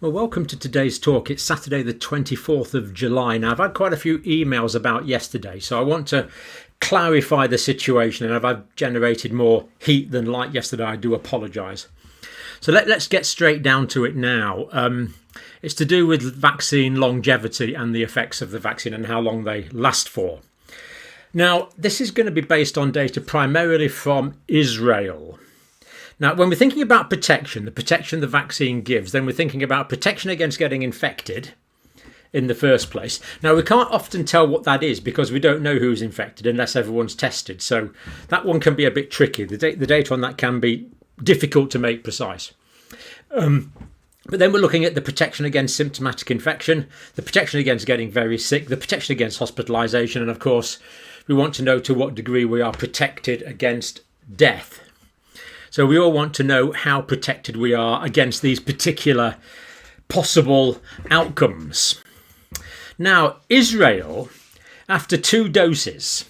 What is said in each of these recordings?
Well, welcome to today's talk. It's Saturday the 24th of July. Now, I've had quite a few emails about yesterday, so I want to clarify the situation, and if I've generated more heat than light yesterday, I do apologise. So let's get straight down to it now. It's to do with vaccine longevity and the effects of the vaccine and how long they last for. Now, this is going to be based on data primarily from Israel. Now, when we're thinking about protection, the protection the vaccine gives, then we're thinking about protection against getting infected in the first place. Now, we can't often tell what that is because we don't know who's infected unless everyone's tested. So that one can be a bit tricky. The data on that can be difficult to make precise. But then we're looking at the protection against symptomatic infection, the protection against getting very sick, the protection against hospitalisation, and of course, we want to know to what degree we are protected against death. So we all want to know how protected we are against these particular possible outcomes. Now, Israel, after 2 doses,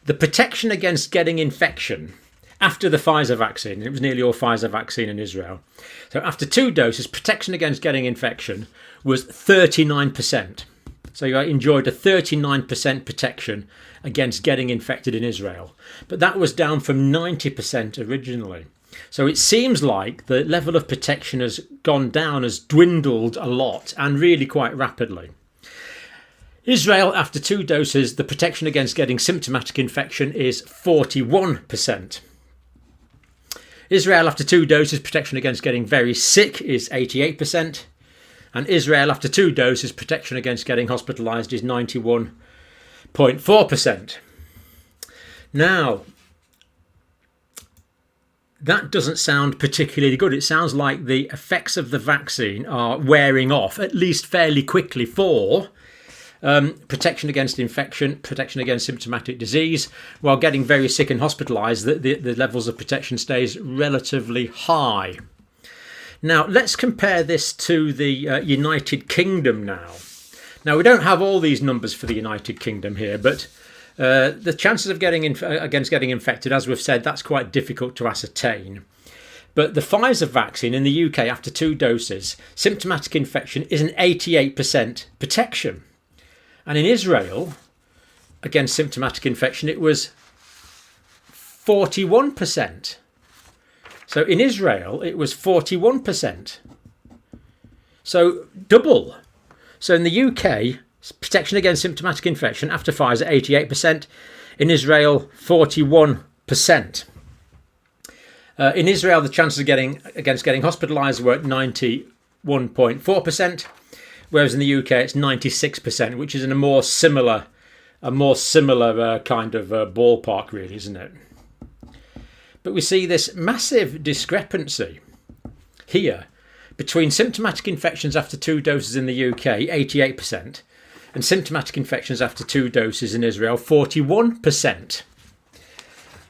the protection against getting infection after the Pfizer vaccine, it was nearly all Pfizer vaccine in Israel. So after 2 doses, protection against getting infection was 39%. So you enjoyed a 39% protection against getting infected in Israel. But that was down from 90% originally. So it seems like the level of protection has gone down, has dwindled a lot and really quite rapidly. Israel, after 2 doses, the protection against getting symptomatic infection is 41%. Israel, after 2 doses, protection against getting very sick is 88%. And Israel, after 2 doses, protection against getting hospitalised is 91.4%. Now, that doesn't sound particularly good. It sounds like the effects of the vaccine are wearing off, at least fairly quickly, for protection against infection, protection against symptomatic disease, while getting very sick and hospitalised, the levels of protection stays relatively high. Now, let's compare this to the United Kingdom now. Now, we don't have all these numbers for the United Kingdom here, but the chances of getting infected, as we've said, that's quite difficult to ascertain. But the Pfizer vaccine in the UK, after 2 doses, symptomatic infection is an 88% protection. And in Israel, against symptomatic infection, it was 41%. So in Israel, it was 41%. So double. So in the UK, protection against symptomatic infection after Pfizer, 88%. In Israel, 41%. In Israel, the chances of getting hospitalised were at 91.4%, whereas in the UK, it's 96%, which is in a more similar kind of ballpark, really, isn't it? But we see this massive discrepancy here between symptomatic infections after 2 doses in the UK, 88%, and symptomatic infections after 2 doses in Israel, 41%.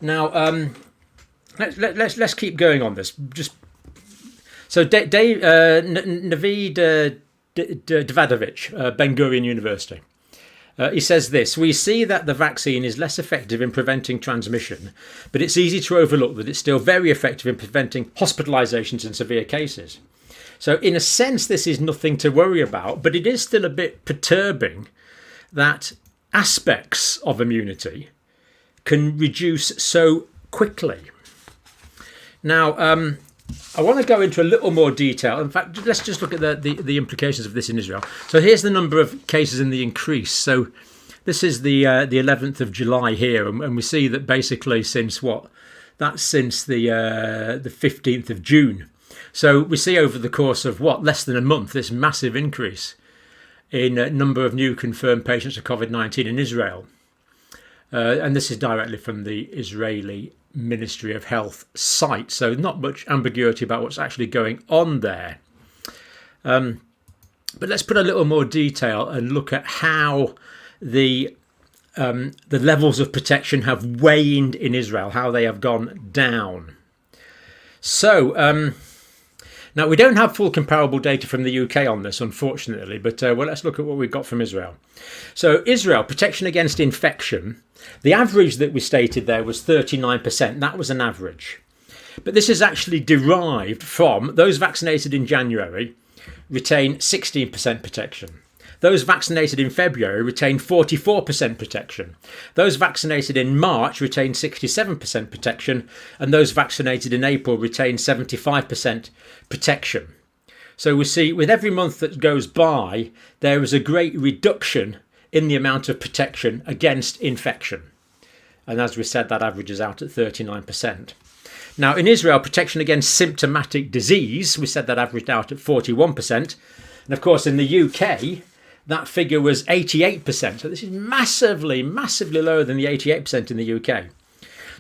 Now, let's keep going on this. Navid Davadovich, Ben Gurion University. He says this: we see that the vaccine is less effective in preventing transmission, but it's easy to overlook that it's still very effective in preventing hospitalisations in severe cases. So in a sense, this is nothing to worry about, but it is still a bit perturbing that aspects of immunity can reduce so quickly. Now, I want to go into a little more detail. In fact, let's just look at the implications of this in Israel. So here's the number of cases in the increase. So this is the 11th of July here, and we see that basically since the 15th of June. So we see over the course of less than a month, this massive increase in number of new confirmed patients of COVID-19 in Israel. And this is directly from the Israeli Ministry of Health site. So not much ambiguity about what's actually going on there. But let's put a little more detail and look at how the levels of protection have waned in Israel, how they have gone down. So now, we don't have full comparable data from the UK on this, unfortunately, but let's look at what we've got from Israel. So Israel, protection against infection, the average that we stated there was 39%. That was an average. But this is actually derived from those vaccinated in January retain 16% protection. Those vaccinated in February retain 44% protection. Those vaccinated in March retain 67% protection, and those vaccinated in April retain 75% protection. So we see with every month that goes by, there is a great reduction in the amount of protection against infection. And as we said, that averages out at 39%. Now, in Israel, protection against symptomatic disease, we said that averaged out at 41%. And of course, in the UK, that figure was 88%. So this is massively, massively lower than the 88% in the UK.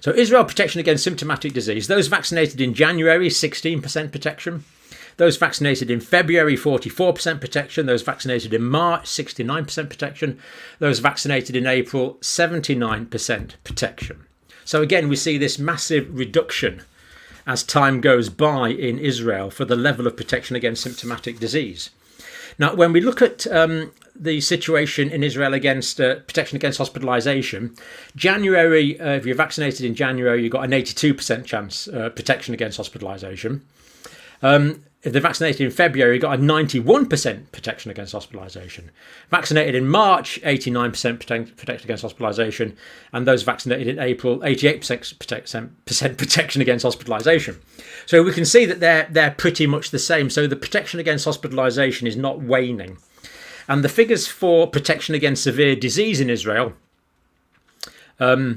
So Israel, protection against symptomatic disease. Those vaccinated in January, 16% protection. Those vaccinated in February, 44% protection. Those vaccinated in March, 69% protection. Those vaccinated in April, 79% protection. So again, we see this massive reduction as time goes by in Israel for the level of protection against symptomatic disease. Now, when we look at the situation in Israel against protection against hospitalisation, January, if you're vaccinated in January, you've got an 82% chance protection against hospitalisation. If they're vaccinated in February, you've got a 91% protection against hospitalisation. Vaccinated in March, 89% protection against hospitalisation. And those vaccinated in April, 88% protection against hospitalisation. So we can see that they're pretty much the same. So the protection against hospitalisation is not waning. And the figures for protection against severe disease in Israel. So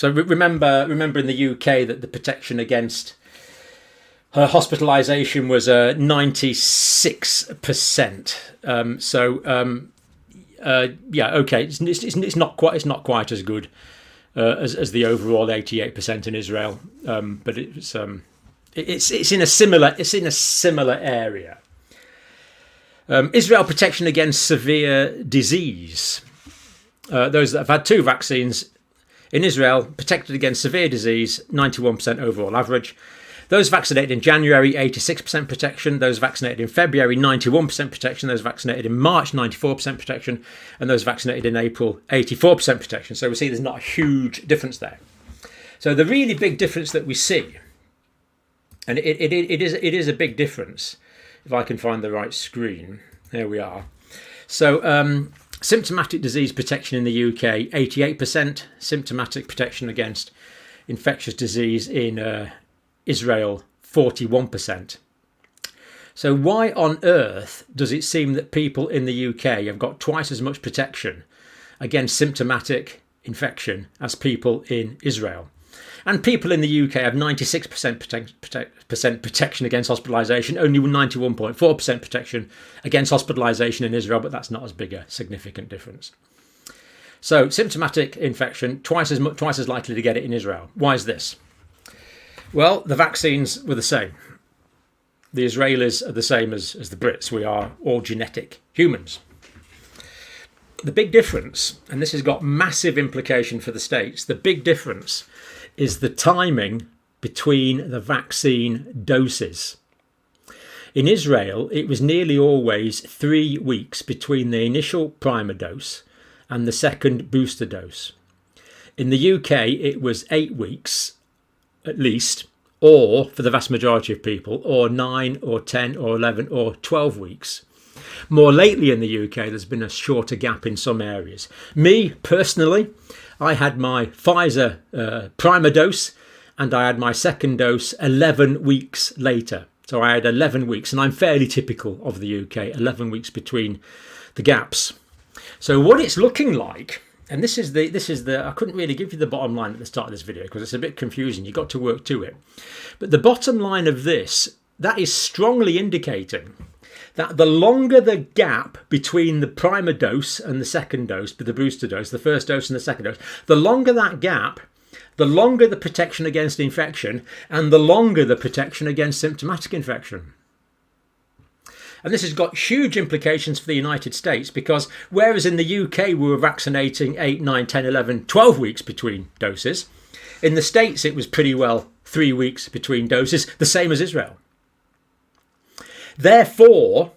remember in the UK that the protection against hospitalisation was 96%. Yeah, okay, it's not quite as good as the overall 88% in Israel, but it's in a similar area. Israel, protection against severe disease. Those that have had 2 vaccines in Israel, protected against severe disease, 91% overall average. Those vaccinated in January, 86% protection. Those vaccinated in February, 91% protection. Those vaccinated in March, 94% protection. And those vaccinated in April, 84% protection. So we see there's not a huge difference there. So the really big difference that we see, and it is a big difference, if I can find the right screen. There we are. So symptomatic disease protection in the UK, 88%. Symptomatic protection against infectious disease in Israel, 41%. So why on earth does it seem that people in the UK have got twice as much protection against symptomatic infection as people in Israel? And people in the UK have 96% protection against hospitalisation, only 91.4% protection against hospitalisation in Israel, but that's not as big a significant difference. So symptomatic infection, twice as likely to get it in Israel. Why is this? Well, the vaccines were the same. The Israelis are the same as the Brits. We are all genetic humans. The big difference, and this has got massive implication for the States, the big difference is the timing between the vaccine doses. In Israel, it was nearly always 3 weeks between the initial primer dose and the second booster dose. In the UK, it was 8 weeks at least, or for the vast majority of people, or 9 or 10 or 11 or 12 weeks. More lately in the UK, there's been a shorter gap in some areas. Me, personally, I had my Pfizer primer dose and I had my second dose 11 weeks later. So I had 11 weeks, and I'm fairly typical of the UK, 11 weeks between the gaps. So what it's looking like, and this is the I couldn't really give you the bottom line at the start of this video because it's a bit confusing. You've got to work to it. But the bottom line of this, that is strongly indicating that the longer the gap between the primer dose and the second dose, the booster dose, the first dose and the second dose, the longer that gap, the longer the protection against infection and the longer the protection against symptomatic infection. And this has got huge implications for the United States because whereas in the UK we were vaccinating 8, 9, 10, 11, 12 weeks between doses, in the States it was pretty well 3 weeks between doses, the same as Israel. Therefore,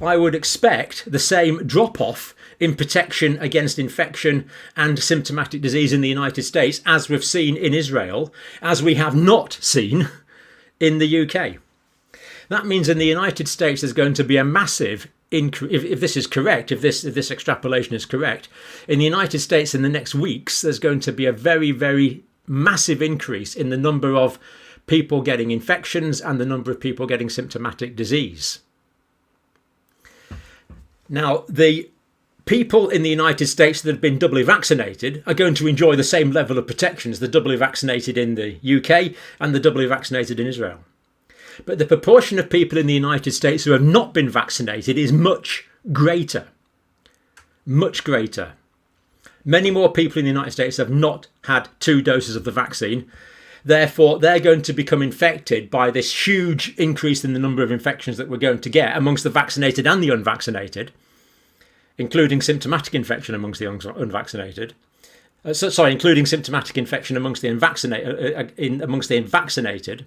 I would expect the same drop-off in protection against infection and symptomatic disease in the United States as we've seen in Israel, as we have not seen in the UK. That means in the United States there's going to be a massive if this is correct, if this extrapolation is correct, in the United States in the next weeks there's going to be a very, very massive increase in the number of people getting infections and the number of people getting symptomatic disease. Now, the people in the United States that have been doubly vaccinated are going to enjoy the same level of protection as the doubly vaccinated in the UK and the doubly vaccinated in Israel. But the proportion of people in the United States who have not been vaccinated is much greater. Much greater. Many more people in the United States have not had 2 doses of the vaccine. Therefore, they're going to become infected by this huge increase in the number of infections that we're going to get amongst the vaccinated and the unvaccinated, including symptomatic infection amongst the unvaccinated. Including symptomatic infection amongst the unvaccinated,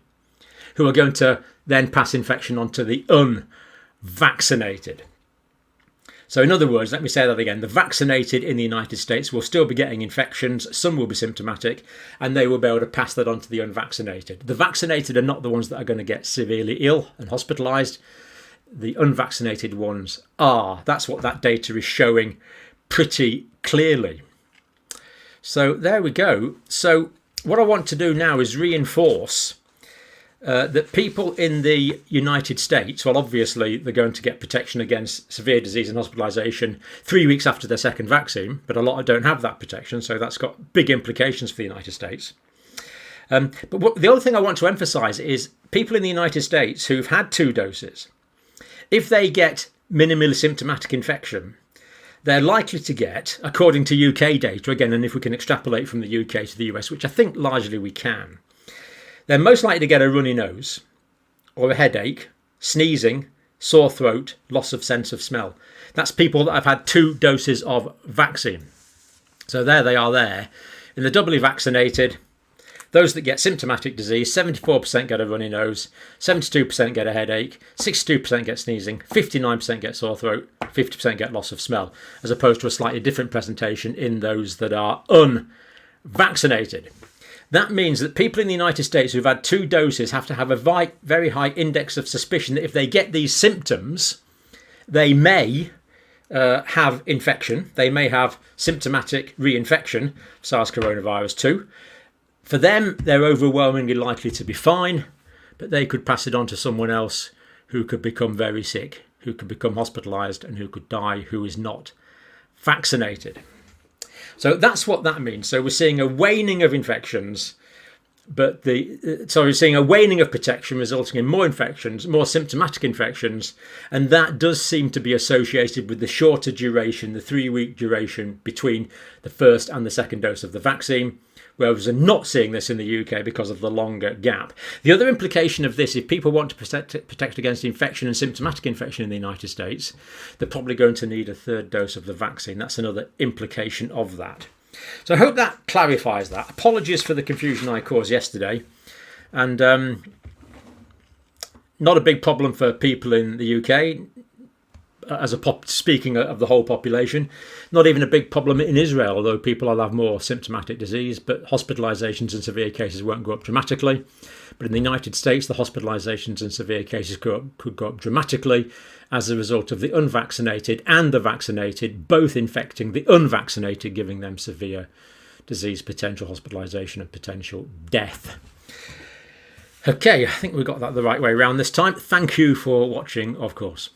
who are going to then pass infection on to the unvaccinated. So in other words, let me say that again, the vaccinated in the United States will still be getting infections, some will be symptomatic, and they will be able to pass that on to the unvaccinated. The vaccinated are not the ones that are going to get severely ill and hospitalised. The unvaccinated ones are. That's what that data is showing pretty clearly. So there we go. So what I want to do now is reinforce that people in the United States, well, obviously they're going to get protection against severe disease and hospitalisation 3 weeks after their second vaccine, but a lot don't have that protection, so that's got big implications for the United States. But the other thing I want to emphasise is people in the United States who've had 2 doses, if they get minimally symptomatic infection, they're likely to get, according to UK data, again, and if we can extrapolate from the UK to the US, which I think largely we can, they're most likely to get a runny nose or a headache, sneezing, sore throat, loss of sense of smell. That's people that have had 2 doses of vaccine. So there they are there. In the doubly vaccinated, those that get symptomatic disease, 74% get a runny nose, 72% get a headache, 62% get sneezing, 59% get sore throat, 50% get loss of smell, as opposed to a slightly different presentation in those that are unvaccinated. That means that people in the United States who've had 2 doses have to have a very high index of suspicion that if they get these symptoms, they may have infection. They may have symptomatic reinfection, SARS coronavirus 2. For them, they're overwhelmingly likely to be fine, but they could pass it on to someone else who could become very sick, who could become hospitalised and who could die, who is not vaccinated. So that's what that means. So we're seeing a waning of infections, but we're seeing a waning of protection resulting in more infections, more symptomatic infections, and that does seem to be associated with the shorter duration, the 3-week duration between the first and the second dose of the vaccine, whereas we're not seeing this in the UK because of the longer gap. The other implication of this, if people want to protect against infection and symptomatic infection in the United States, they're probably going to need a 3rd dose of the vaccine. That's another implication of that. So I hope that clarifies that. Apologies for the confusion I caused yesterday. And not a big problem for people in the UK, speaking of the whole population. Not even a big problem in Israel, although people will have more symptomatic disease, but hospitalisations and severe cases won't go up dramatically. But in the United States, the hospitalisations and severe cases could go up dramatically as a result of the unvaccinated and the vaccinated both infecting the unvaccinated, giving them severe disease, potential hospitalisation and potential death. Okay, I think we got that the right way around this time. Thank you for watching, of course.